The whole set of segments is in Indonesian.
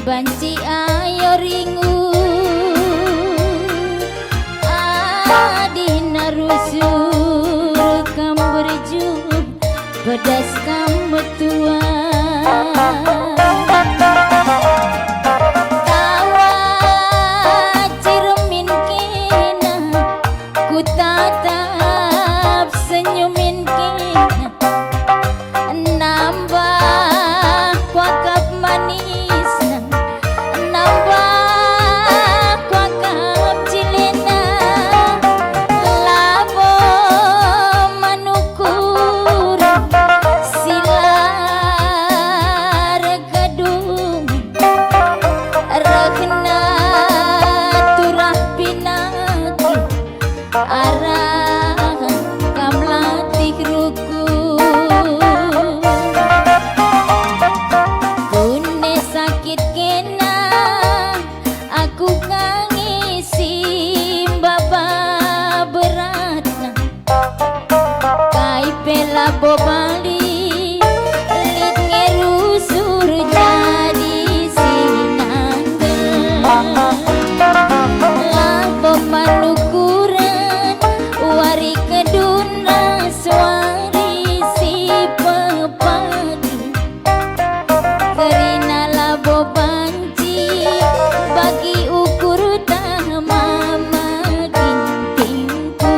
banci ayo ringu adina rusur kam berjuang pedas kam betua tawa ciremin kena ku tatap senyumin kena nambah kuakap manis nambah kuakap cilena labo manukur silar gadung rahna turah pinaki arah kamlatih ruku bune sakit kena aku kangisi baba beratna kai pela bobali lit ngerusur jadi sinanggel labo malukuran wari kedun raswari si pepadi kerina labo banci bagi ukur tama makin tingku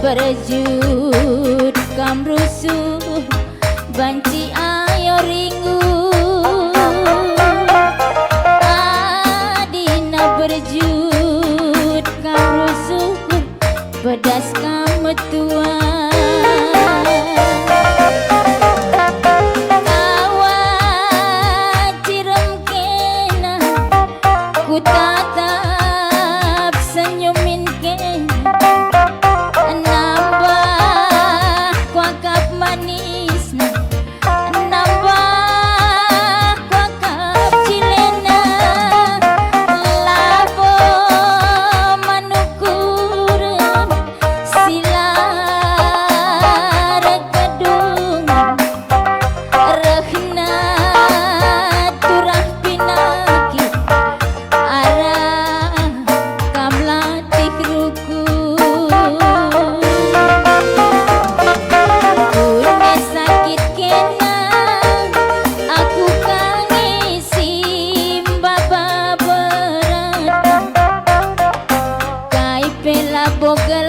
berjut kam rusuh banci ayo ringu adina berjut kam rusuh pedas kam tua tawa cirem kena ku tatap senyumin kena nambah kuakap manis nambah kuakap cilena labo manukuran silar kedung rahna turah pinaki arah kamlatih ruku bune sakit kena aku kangisi baba berat kai pela bogal